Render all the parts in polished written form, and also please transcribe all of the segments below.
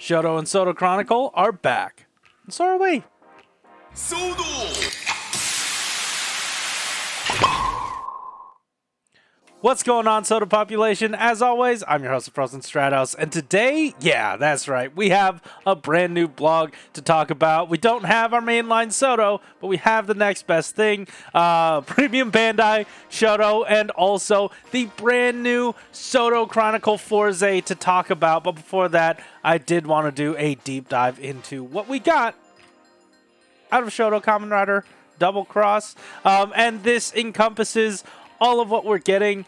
Shodo and SODO Chronicle are back. And so are we. SODO! What's going on, SODO population? As always, I'm your host of Fourze, Stratos, and today, yeah, that's right, we have a brand new blog to talk about. We don't have our mainline SODO, but we have the next best thing, Premium Bandai, Shodo, and also the brand new SODO Chronicle Fourze to talk about. But before that, I did want to do a deep dive into what we got out of Shodo Kamen Rider Double Cross, and this encompasses all of what we're getting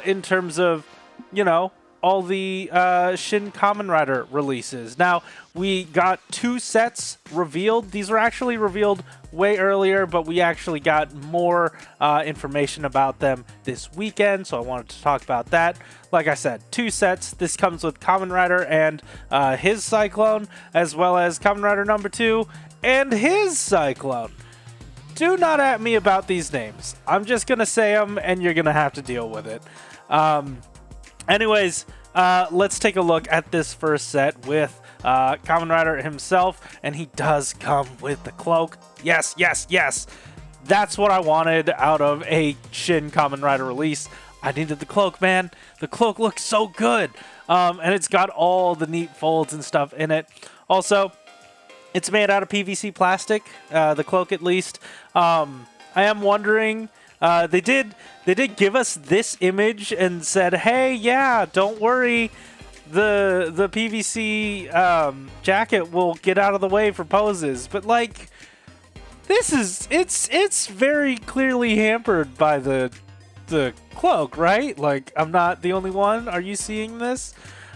in terms of, you know, all the SHIN Kamen Rider releases. Now, we got 2 sets revealed. These were actually revealed way earlier, but we actually got more information about them this weekend, so I wanted to talk about that. Like I said, 2 sets. This comes with Kamen Rider and his Cyclone, as well as Kamen Rider number 2 and his Cyclone. Do not at me about these names. I'm just going to say them, and you're going to have to deal with it. Anyways, let's take a look at this first set with Kamen Rider himself, and he does come with the cloak. Yes, yes, yes. That's what I wanted out of a SHIN Kamen Rider release. I needed the cloak, man. The cloak looks so good, and it's got all the neat folds and stuff in it. Also, it's made out of PVC plastic, the cloak at least. I am wondering, they did give us this image and said, hey, yeah, don't worry, the PVC jacket will get out of the way for poses. But like, it's very clearly hampered by the cloak, right? Like, I'm not the only one. Are you seeing this?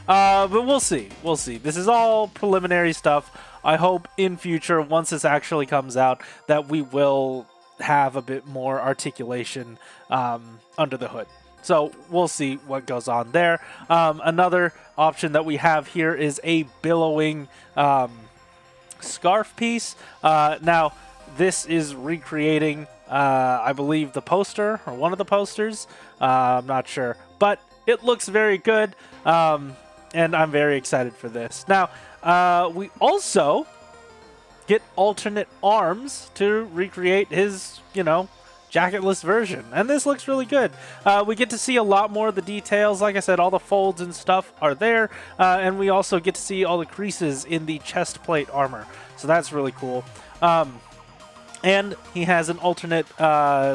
But we'll see. We'll see. This is all preliminary stuff. I hope in future, once this actually comes out, that we will have a bit more articulation under the hood. So we'll see what goes on there. Another option that we have here is a billowing scarf piece. Now, this is recreating, I believe, the poster, or one of the posters. I'm not sure. But it looks very good, and I'm very excited for this. Now, we also get alternate arms to recreate his, you know, jacketless version. And this looks really good. We get to see a lot more of the details. Like I said, all the folds and stuff are there. And we also get to see all the creases in the chest plate armor. So that's really cool. And he has an alternate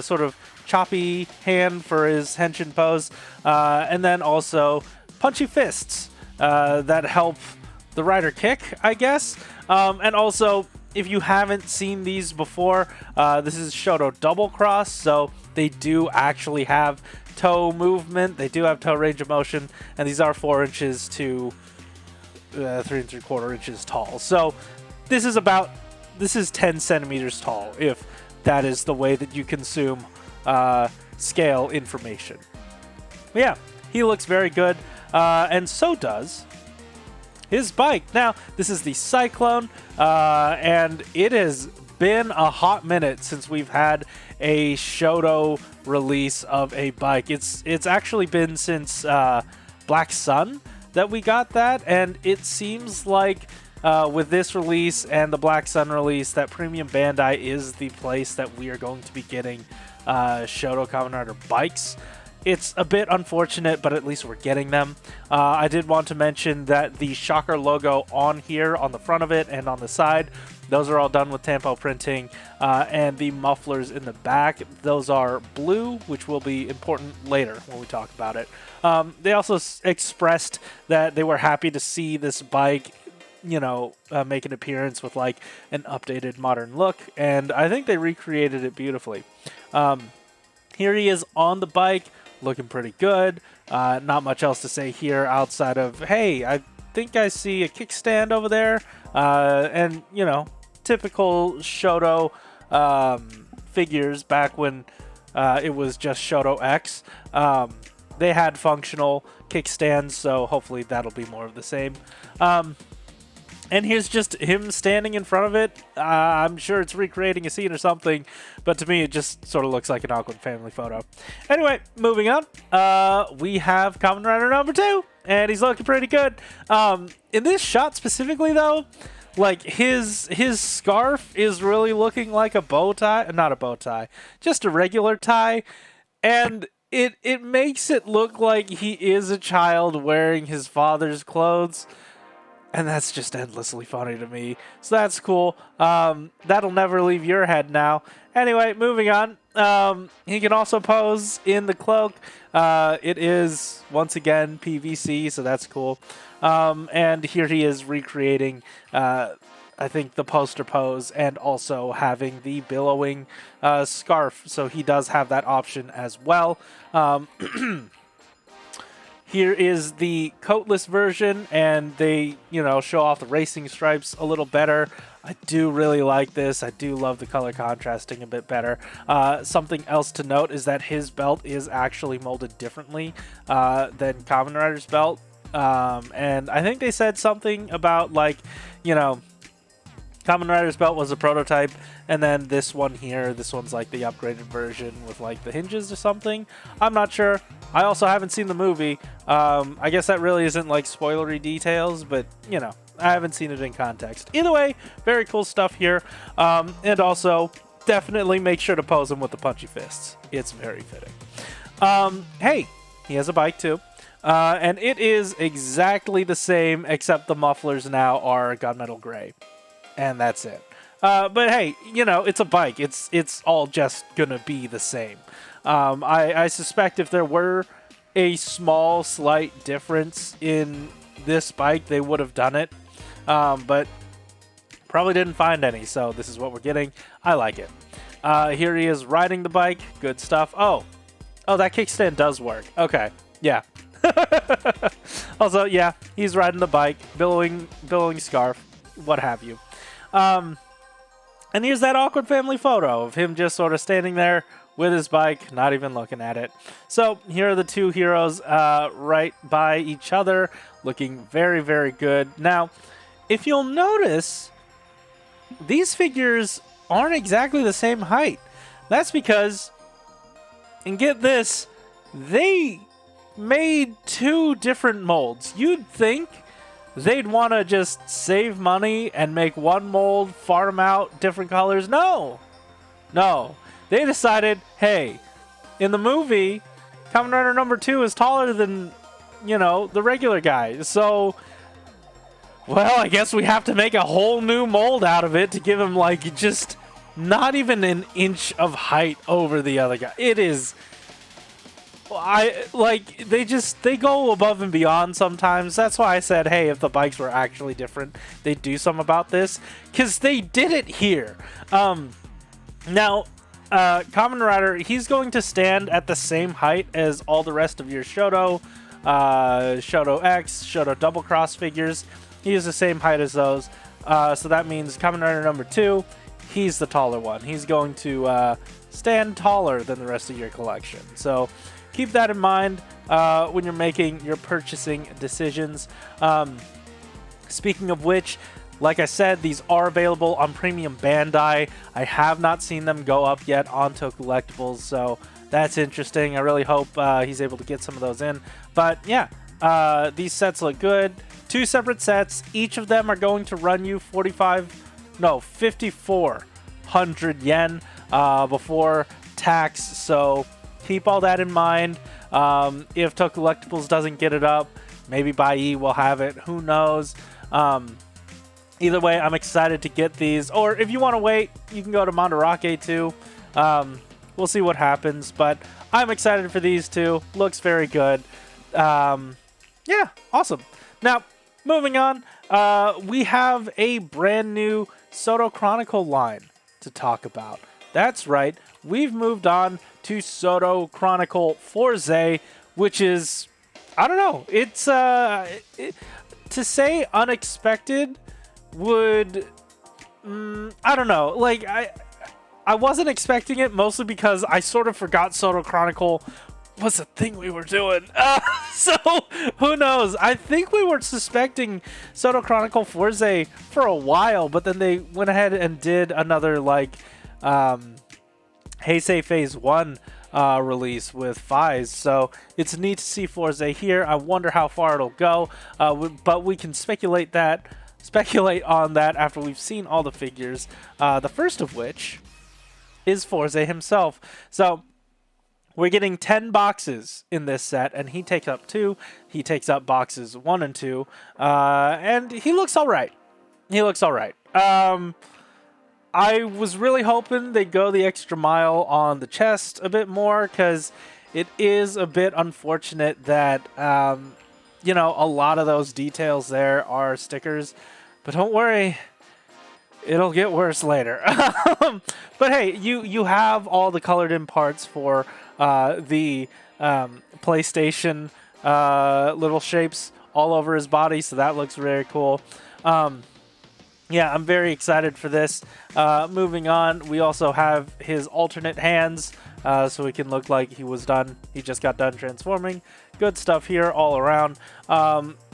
sort of choppy hand for his henshin pose. And then also punchy fists that help the rider kick, I guess. And also, if you haven't seen these before, this is Shodo Double Cross, so they do actually have toe movement. They do have toe range of motion, and these are 4 inches to 3 3/4 inches tall. So this is 10 centimeters tall, if that is the way that you consume scale information. But yeah, he looks very good, and so does his bike. Now, this is the Cyclone, and it has been a hot minute since we've had a Shodo release of a bike. It's actually been since Black Sun that we got that, and it seems like with this release and the Black Sun release that Premium Bandai is the place that we are going to be getting Shodo Kamen Rider bikes. It's a bit unfortunate, but at least we're getting them. I did want to mention that the Shocker logo on here, on the front of it and on the side, those are all done with Tampo printing. And the mufflers in the back, those are blue, which will be important later when we talk about it. They also expressed that they were happy to see this bike, you know, make an appearance with like an updated modern look. And I think they recreated it beautifully. Here he is on the bike, looking pretty good. Not much else to say here outside of, hey, I think I see a kickstand over there. And, you know, typical Shodo figures back when it was just shodo-x. They had functional kickstands, so hopefully that'll be more of the same. And here's just him standing in front of it. I'm sure it's recreating a scene or something, but to me it just sort of looks like an awkward family photo. Anyway, moving on. We have Kamen Rider number 2. and he's looking pretty good. In this shot specifically, though, like his scarf is really looking like a bow tie, not a bow tie, just a regular tie, and it makes it look like he is a child wearing his father's clothes. And that's just endlessly funny to me. So that's cool. That'll never leave your head now. Anyway, moving on. He can also pose in the cloak. It is, once again, PVC, so that's cool. And here he is recreating, I think, the poster pose and also having the billowing scarf. So he does have that option as well. Here is the coatless version, and they, show off the racing stripes a little better. I do really like this. I do love the color contrasting a bit better. Something else to note is that his belt is actually molded differently than Kamen Rider's belt. And I think they said something about, Kamen Rider's belt was a prototype, and then this one here, this one's like the upgraded version with like the hinges or something. I'm not sure. I also haven't seen the movie. I guess that really isn't like spoilery details, but I haven't seen it in context. Either way, very cool stuff here. And also, definitely make sure to pose him with the punchy fists. It's very fitting. Hey, he has a bike too. And it is exactly the same, except the mufflers now are gunmetal gray. And that's it. But hey, it's a bike. It's all just gonna be the same. I suspect if there were a small, slight difference in this bike, they would have done it. But probably didn't find any, so this is what we're getting. I like it. Here he is riding the bike. Good stuff. Oh, that kickstand does work. Okay, yeah. Also, yeah, he's riding the bike, billowing scarf, what have you. And here's that awkward family photo of him just sort of standing there with his bike, not even looking at it. So here are the two heroes right by each other, looking very, very good. Now, if you'll notice, these figures aren't exactly the same height. That's because, and get this, they made two different molds. You'd think they'd want to just save money and make one mold, farm out different colors. No. They decided, hey, in the movie, Kamen Rider number 2 is taller than, the regular guy. So, well, I guess we have to make a whole new mold out of it to give him, just not even an inch of height over the other guy. It is... they go above and beyond sometimes. That's why I said, hey, if the bikes were actually different, they'd do something about this. Because they did it here. Now, Kamen Rider, he's going to stand at the same height as all the rest of your shodo, shodo-x, shodo double cross figures. He is the same height as those. So that means Kamen Rider number 2, he's the taller one. He's going to stand taller than the rest of your collection. So keep that in mind when you're making your purchasing decisions. Speaking of which, like I said, these are available on Premium Bandai. I have not seen them go up yet onto collectibles, so that's interesting. I really hope he's able to get some of those in. But yeah, these sets look good. 2 separate sets. Each of them are going to run you 5,400 yen before tax, so keep all that in mind. If Toku Collectibles doesn't get it up, maybe Bai will have it. Who knows? Either way, I'm excited to get these. Or if you want to wait, you can go to Mandarake too. We'll see what happens. But I'm excited for these two. Looks very good. Yeah, awesome. Now, moving on. We have a brand new SODO Chronicle line to talk about. That's right. We've moved on to SODO Chronicle Fourze, which is, I don't know, it's, to say unexpected would, I don't know, I wasn't expecting it, mostly because I sort of forgot SODO Chronicle was a thing we were doing. So, who knows? I think we were suspecting SODO Chronicle Fourze for a while, but then they went ahead and did another, Heisei Phase 1 release with Fourze. So it's neat to see Fourze here. I wonder how far it'll go, but we can speculate on that after we've seen all the figures. The first of which is Fourze himself. So we're getting 10 boxes in this set, and he takes up 2. He takes up boxes 1 and 2, and he looks all right. He looks all right. I was really hoping they'd go the extra mile on the chest a bit more, because it is a bit unfortunate that, you know, a lot of those details there are stickers. But don't worry, it'll get worse later. But hey, you have all the colored in parts for the PlayStation little shapes all over his body, so that looks very cool. Yeah, I'm very excited for this. Moving on, we also have his alternate hands, so he can look like he just got done transforming. Good stuff here all around.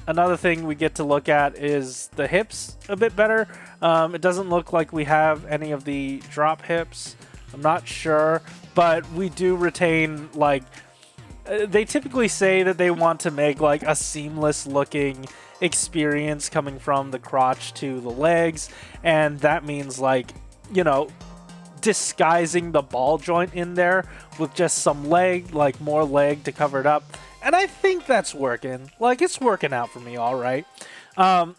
Another thing we get to look at is the hips a bit better. It doesn't look like we have any of the drop hips. I'm not sure, but we do retain, like, they typically say that they want to make like a seamless looking experience coming from the crotch to the legs, and that means, like, you know, disguising the ball joint in there with just some leg, like more leg to cover it up. And I think that's working. Like, it's working out for me all right.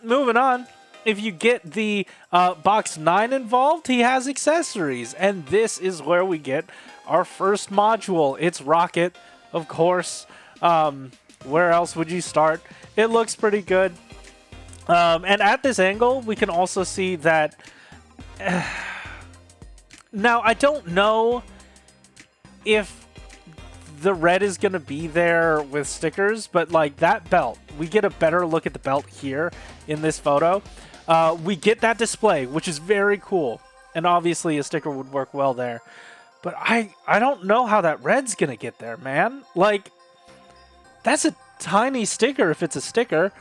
Moving on, if you get the box 9 involved, he has accessories, and this is where we get our first module. It's Rocket, of course. Where else would you start? It looks pretty good. And at this angle, we can also see that... now, I don't know if the red is going to be there with stickers, but like that belt, we get a better look at the belt here in this photo. We get that display, which is very cool. And obviously a sticker would work well there. But I don't know how that red's going to get there, man. Like, that's a tiny sticker if it's a sticker.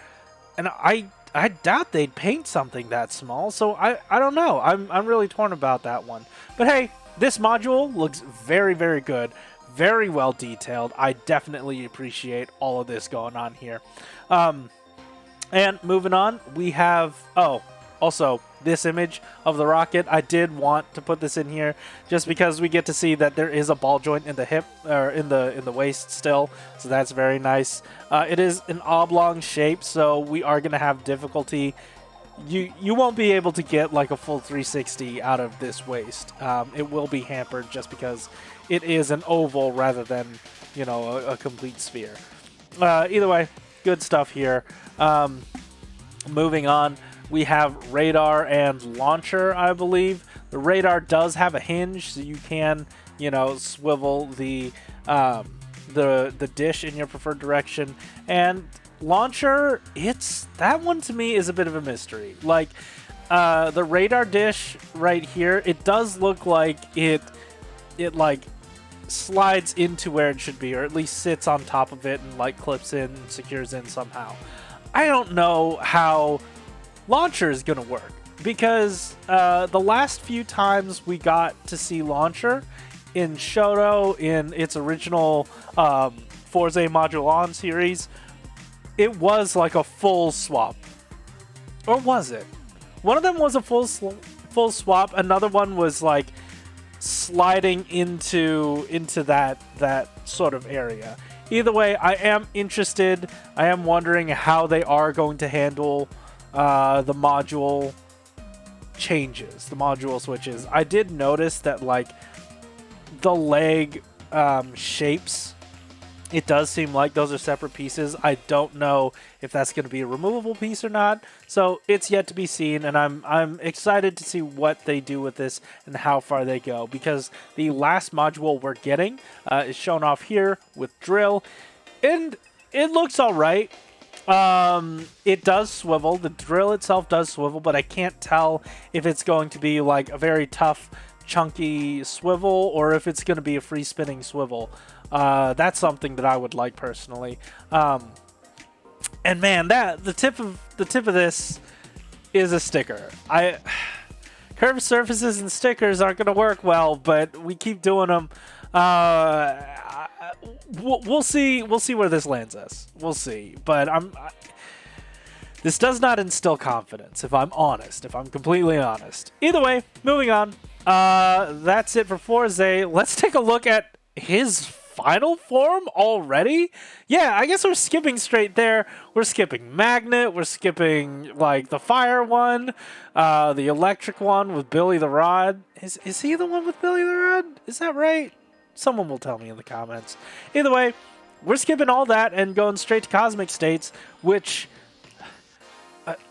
And I doubt they'd paint something that small. So I don't know. I'm really torn about that one. But hey, this module looks very, very good. Very well detailed. I definitely appreciate all of this going on here. And moving on, we have... Oh, also, this image of the Rocket. I did want to put this in here just because we get to see that there is a ball joint in the hip, or in the waist still. So that's very nice. It is an oblong shape, so we are going to have difficulty. You won't be able to get like a full 360 out of this waist. It will be hampered just because it is an oval rather than, you know, a complete sphere. Either way, good stuff here. Moving on, we have radar and launcher, I believe. The radar does have a hinge, so you can, you know, swivel the dish in your preferred direction. And launcher, that one to me is a bit of a mystery. Like, the radar dish right here, it does look like it like slides into where it should be, or at least sits on top of it and like clips in, secures in somehow. I don't know how launcher is gonna work, because the last few times we got to see launcher in Shodo in its original Fourze Module On series, it was like a full swap. Or was it? One of them was a full swap. Another one was like sliding into that sort of area. Either way, I am interested. I am wondering how they are going to handle the module changes, the module switches. I did notice that, like, the leg shapes, it does seem like those are separate pieces. I don't know if that's going to be a removable piece or not, so it's yet to be seen, and I'm excited to see what they do with this and how far they go, because the last module we're getting is shown off here with drill, and it looks all right. It does swivel. The drill itself does swivel, but I can't tell if it's going to be like a very tough, chunky swivel or if it's going to be a free spinning swivel. That's something that I would like personally. And man, the tip of this is a sticker. Curved surfaces and stickers aren't going to work well, but we keep doing them. We'll see. We'll see where this lands us. We'll see. But this does not instill confidence, if I'm honest. If I'm completely honest. Either way, moving on. That's it for Fourze. Let's take a look at his final form already. Yeah, I guess we're skipping straight there. We're skipping Magnet. We're skipping like the fire one, the electric one with Billy the Rod. Is he the one with Billy the Rod? Is that right? Someone will tell me in the comments. Either way, we're skipping all that and going straight to Cosmic States, which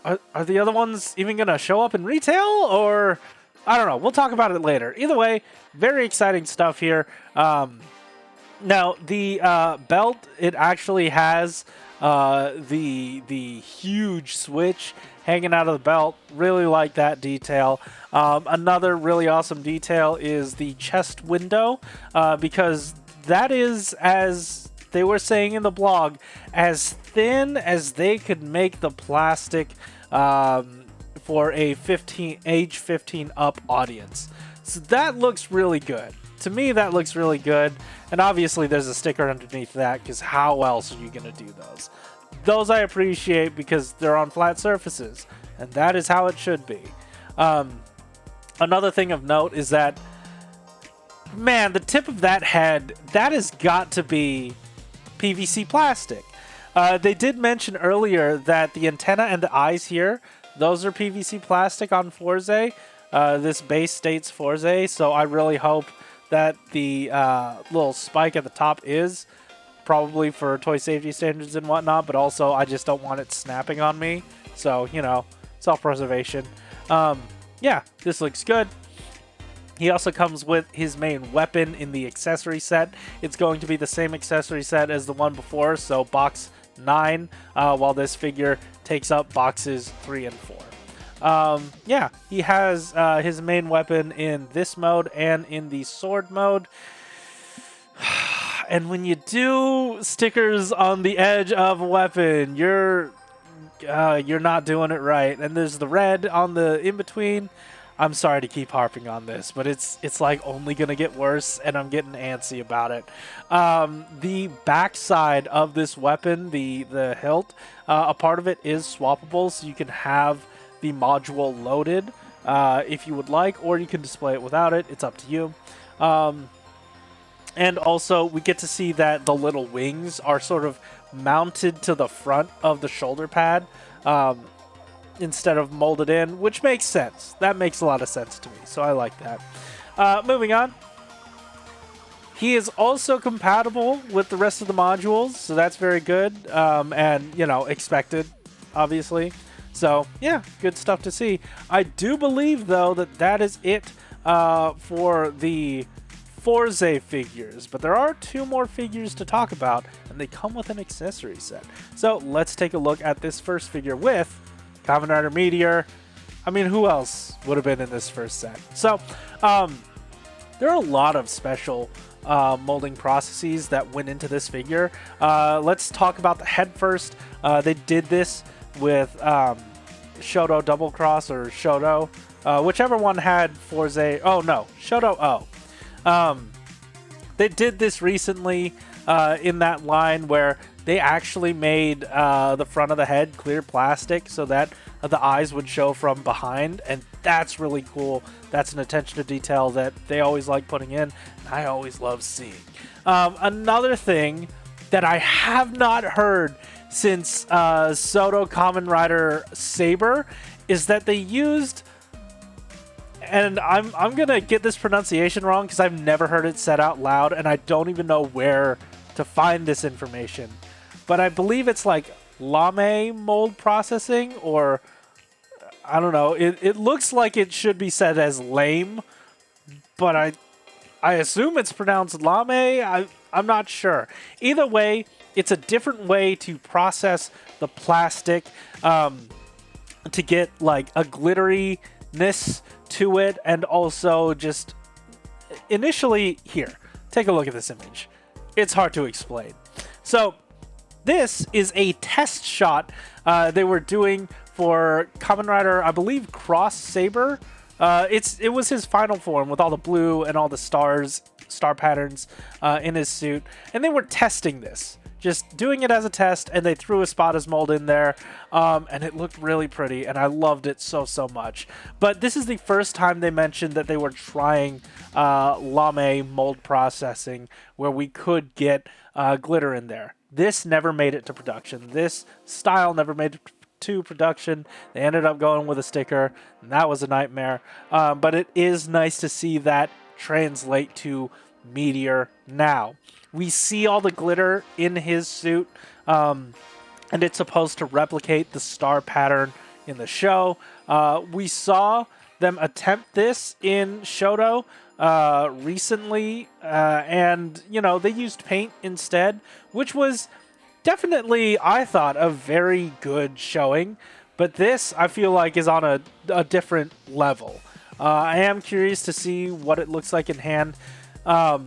are the other ones even going to show up in retail, or I don't know. We'll talk about it later. Either way, very exciting stuff here. Now, the belt, it actually has the huge switch hanging out of the belt. Really like that detail. Another really awesome detail is the chest window, because that is, as they were saying in the blog, as thin as they could make the plastic for a age 15 up audience. So that looks really good. To me, that looks really good. And obviously, there's a sticker underneath that, because how else are you going to do those? Those I appreciate because they're on flat surfaces, and that is how it should be. Another thing of note is that, man, the tip of that head, that has got to be PVC plastic. They did mention earlier that the antenna and the eyes here, those are PVC plastic on Fourze. This base states Fourze, so I really hope that the little spike at the top is probably for toy safety standards and whatnot, but also I just don't want it snapping on me. So, you know, self-preservation. Yeah, this looks good. He also comes with his main weapon in the accessory set. It's going to be the same accessory set as the one before, so box 9, while this figure takes up boxes 3 and 4. Yeah, he has his main weapon in this mode and in the sword mode. And when you do stickers on the edge of a weapon, you're not doing it right. And there's the red on the in-between. I'm sorry to keep harping on this, but it's like only going to get worse, and I'm getting antsy about it. The backside of this weapon, the hilt, a part of it is swappable, so you can have the module loaded if you would like, or you can display it without it. It's up to you. And also, we get to see that the little wings are sort of mounted to the front of the shoulder pad instead of molded in, which makes sense. That makes a lot of sense to me, so I like that. Moving on. He is also compatible with the rest of the modules, so that's very good, and, you know, expected, obviously. So, yeah, good stuff to see. I do believe, though, that is it for the Fourze figures, but there are 2 more figures to talk about, and they come with an accessory set. So, let's take a look at this first figure with Kamen Rider Meteor. I mean, who else would have been in this first set? So, there are a lot of special molding processes that went into this figure. Let's talk about the head first. They did this with Shodo Double Cross or Shodo, whichever one had Fourze. Oh no, Shodo O. They did this recently in that line where they actually made the front of the head clear plastic so that the eyes would show from behind, and that's really cool. That's an attention to detail that they always like putting in, and I always love seeing. Another thing that I have not heard since SODO Kamen Rider Saber is that they used, and I'm gonna get this pronunciation wrong because I've never heard it said out loud, and I don't even know where to find this information, but I believe it's like lame mold processing, or I don't know. It looks like it should be said as lame, but I assume it's pronounced lame. I'm not sure. Either way, it's a different way to process the plastic to get like a glitteriness to it, and also just initially, here, take a look at this image. It's hard to explain. So this is a test shot they were doing for Kamen Rider, I believe, Cross Saber, It was his final form with all the blue and all the star patterns in his suit, and they were testing this, just doing it as a test, and they threw a Spottas mold in there, and it looked really pretty, and I loved it so much. But this is the first time they mentioned that they were trying lame mold processing, where we could get glitter in there. This never made it to production. This style never made it to production. They ended up going with a sticker, and that was a nightmare. But it is nice to see that translate to Meteor now. We see all the glitter in his suit, and it's supposed to replicate the star pattern in the show. We saw them attempt this in Shodo recently, and they used paint instead, which was definitely, I thought, a very good showing. But this, I feel like, is on a different level. I am curious to see what it looks like in hand. But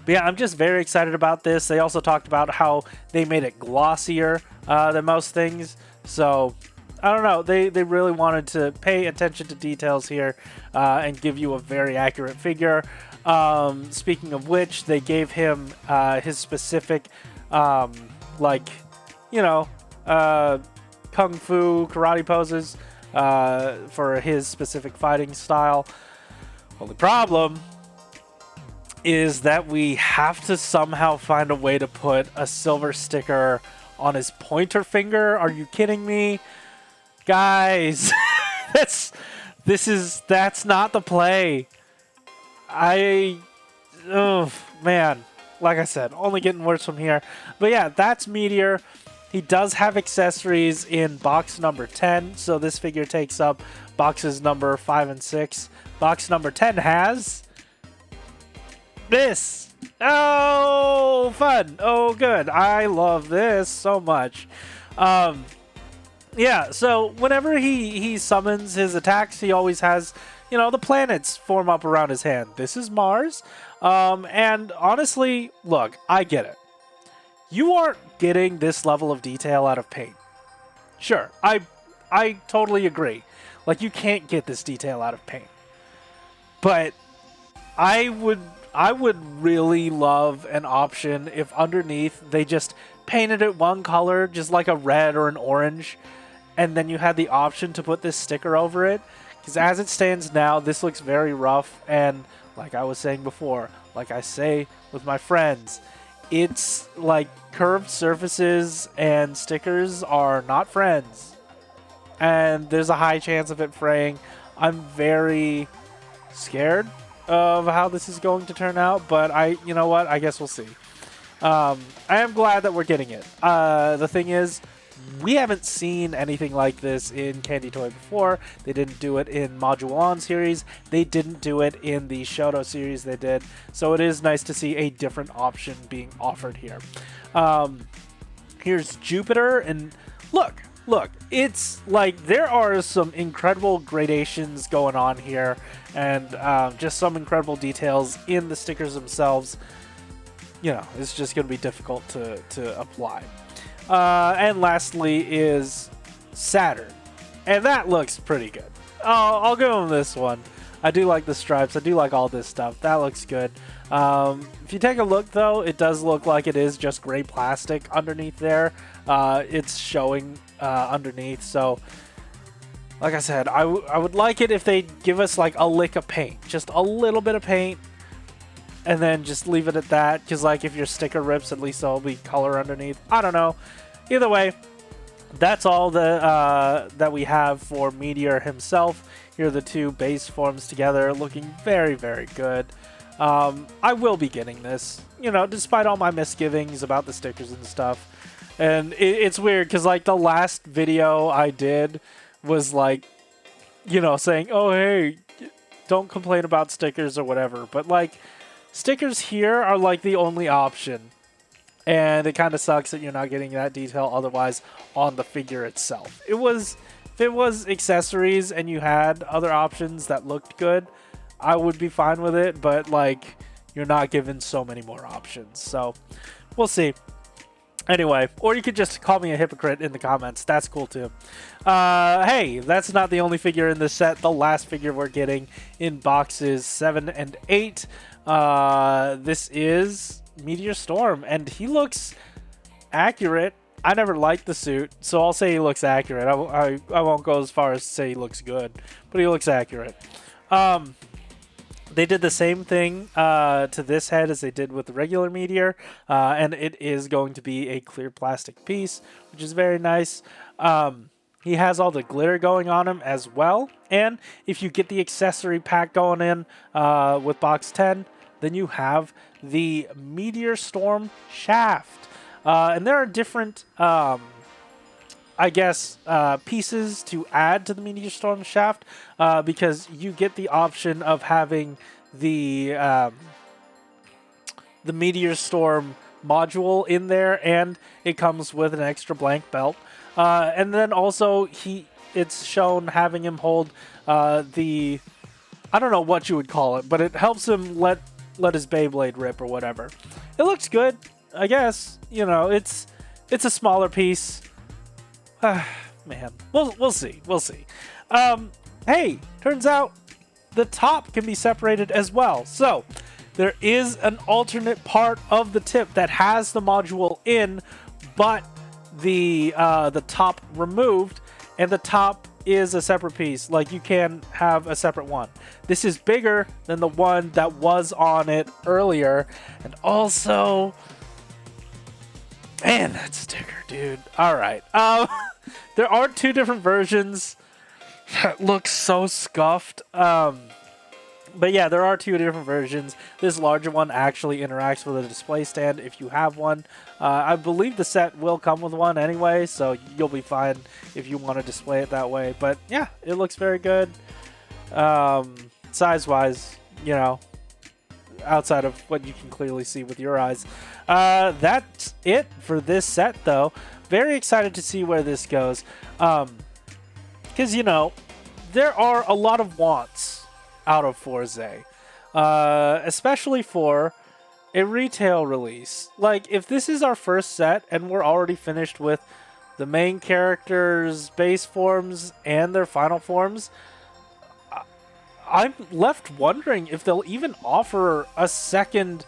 yeah, I'm just very excited about this. They also talked about how they made it glossier than most things. So, I don't know. They really wanted to pay attention to details here and give you a very accurate figure. Speaking of which, they gave him his specific, kung fu karate poses for his specific fighting style. Only problem is that we have to somehow find a way to put a silver sticker on his pointer finger. Are you kidding me? Guys, that's not the play. Oh man, like I said, only getting worse from here. But yeah, that's Meteor. He does have accessories in box number 10, so this figure takes up boxes number 5 and 6. Box number 10 has this. Oh, fun. Oh, good. I love this so much. Yeah, so whenever he summons his attacks, he always has, the planets form up around his hand. This is Mars. And honestly, look, I get it. You aren't getting this level of detail out of paint. Sure, I totally agree. Like, you can't get this detail out of paint. But I would really love an option if underneath they just painted it one color, just like a red or an orange, and then you had the option to put this sticker over it. Because as it stands now, this looks very rough, and like I was saying before, like I say with my friends, it's like curved surfaces and stickers are not friends. And there's a high chance of it fraying. I'm very scared of how this is going to turn out, but you know what? I guess we'll see. I am glad that we're getting it. The thing is, we haven't seen anything like this in Candy Toy before. They didn't do it in Module On series. They didn't do it in the Shodo series they did. So it is nice to see a different option being offered here. Here's Jupiter, and look, it's like there are some incredible gradations going on here, and just some incredible details in the stickers themselves. It's just going to be difficult to apply. And lastly is Saturn, and that looks pretty good. I'll give him this one. I do like the stripes. I do like all this stuff. That looks good. If you take a look, though, it does look like it is just gray plastic underneath there. It's showing underneath. So, like I said, I would like it if they give us like a lick of paint. Just a little bit of paint. And then just leave it at that. Because like if your sticker rips, at least there'll be color underneath. I don't know. Either way, that's all that we have for Meteor himself. Here are the two base forms together, looking very, very good. I will be getting this, despite all my misgivings about the stickers and stuff. And it's weird because like the last video I did was like, saying, oh, hey, don't complain about stickers or whatever. But like, stickers here are like the only option. And it kind of sucks that you're not getting that detail otherwise on the figure itself. If it was accessories and you had other options that looked good, I would be fine with it, but like you're not given so many more options. So we'll see. Anyway, or you could just call me a hypocrite in the comments. That's cool too. Hey, that's not the only figure in this set. The last figure we're getting in boxes 7 and 8. This is Meteor Storm, and he looks accurate. I never liked the suit, so I'll say he looks accurate. I won't go as far as to say he looks good, but he looks accurate. They did the same thing to this head as they did with the regular Meteor, and it is going to be a clear plastic piece, which is very nice. He has all the glitter going on him as well, and if you get the accessory pack going in with box 10, then you have the Meteor Storm shaft. And there are different, I guess, pieces to add to the Meteor Storm shaft, because you get the option of having the Meteor Storm module in there, and it comes with an extra blank belt. And then also it's shown having him hold the, I don't know what you would call it, but it helps him let his Beyblade rip or whatever. It looks good, I guess. You know, it's a smaller piece. Man, we'll see. Hey, turns out the top can be separated as well. So there is an alternate part of the tip that has the module in, but the top removed, and the top is a separate piece. Like, you can have a separate one. This is bigger than the one that was on it earlier, and also, man, that sticker, dude. All right. There are two different versions that look so scuffed. But yeah, there are two different versions. This larger one actually interacts with a display stand if you have one. I believe the set will come with one anyway, so you'll be fine if you want to display it that way. But yeah, it looks very good. Size-wise, you know, outside of what you can clearly see with your eyes. That's it for this set, though. Very excited to see where this goes. Because, you know, there are a lot of wants out of Fourze, especially for a retail release. Like, if this is our first set and we're already finished with the main characters' base forms and their final forms, I'm left wondering if they'll even offer a second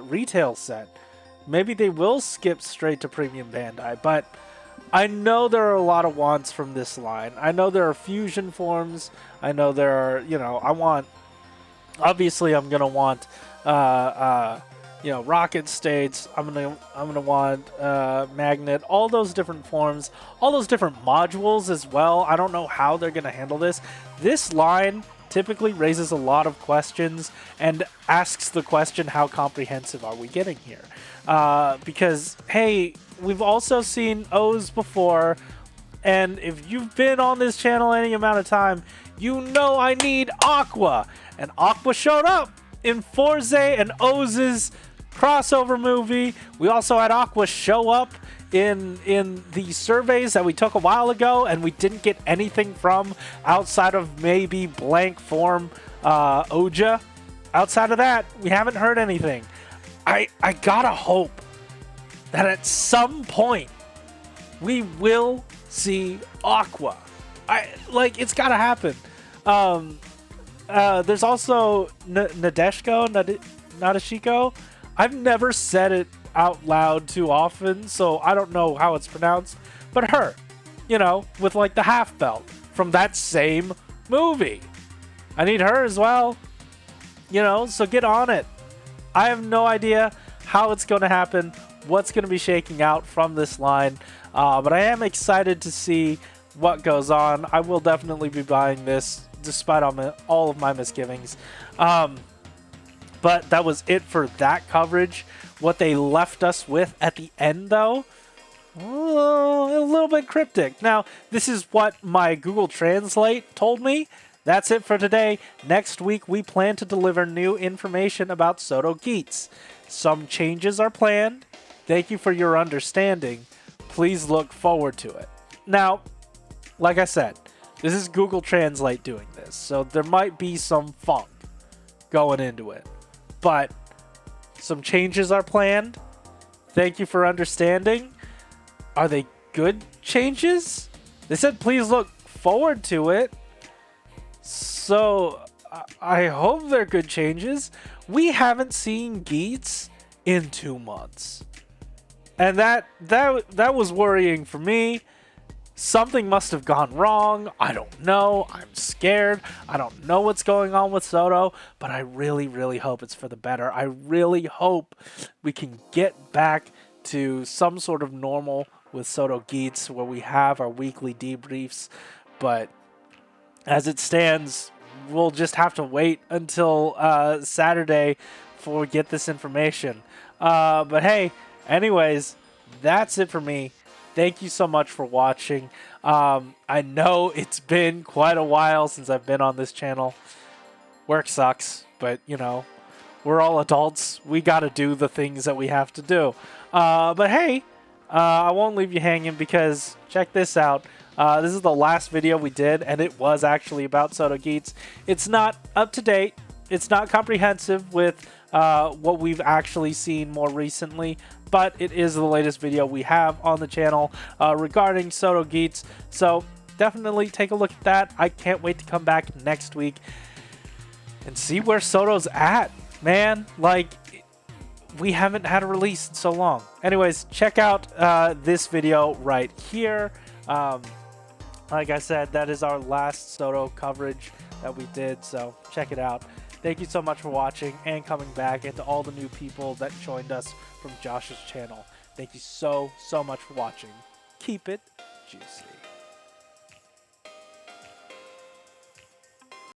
retail set. Maybe they will skip straight to Premium Bandai, but I know there are a lot of wants from this line. I know there are fusion forms. I know there are, you know, obviously I'm gonna want, you know, rocket states. I'm gonna want magnet. All those different forms, all those different modules as well. I don't know how they're gonna handle this. This line typically raises a lot of questions and asks the question, how comprehensive are we getting here? Because, hey, we've also seen O's before, and if you've been on this channel any amount of time, you know I need Aqua, and Aqua showed up in Fourze and O's crossover movie. We also had Aqua show up in the surveys that we took a while ago, and we didn't get anything from outside of maybe blank form Oja. Outside of that, we haven't heard anything. I gotta hope that at some point we will see Aqua. It's gotta happen. There's also Nadeshiko. I've never said it out loud too often, so I don't know how it's pronounced. But her, you know, with like the half belt from that same movie. I need her as well. You know, so get on it. I have no idea how it's going to happen, what's going to be shaking out from this line, but I am excited to see what goes on. I will definitely be buying this, despite all of my misgivings. But that was it for that coverage. What they left us with at the end, though, a little bit cryptic. Now, this is what my Google Translate told me. That's it for today. Next week, we plan to deliver new information about SODO-x. Some changes are planned. Thank you for your understanding. Please look forward to it. Now, like I said, this is Google Translate doing this, so there might be some funk going into it. But some changes are planned. Thank you for understanding. Are they good changes? They said please look forward to it. So I hope they're good changes. We haven't seen Geats in 2 months. And that was worrying for me. Something must have gone wrong. I don't know. I'm scared. I don't know what's going on with SODO, but I really, really hope it's for the better. I really hope we can get back to some sort of normal with SODO Geats where we have our weekly debriefs. But as it stands, we'll just have to wait until Saturday before we get this information. But hey, anyways, that's it for me. Thank you so much for watching. I know it's been quite a while since I've been on this channel. Work sucks, but you know, we're all adults. We gotta do the things that we have to do. But hey, I won't leave you hanging because check this out. This is the last video we did, and it was actually about SODO Geats. It's not up to date. It's not comprehensive with what we've actually seen more recently, but it is the latest video we have on the channel regarding SODO Geats. So definitely take a look at that. I can't wait to come back next week and see where SODO's at, man. Like, we haven't had a release in so long. Anyways, check out this video right here. Like I said, that is our last SODO coverage that we did, so check it out. Thank you so much for watching and coming back, and to all the new people that joined us from Josh's channel. Thank you so much for watching. Keep it juicy.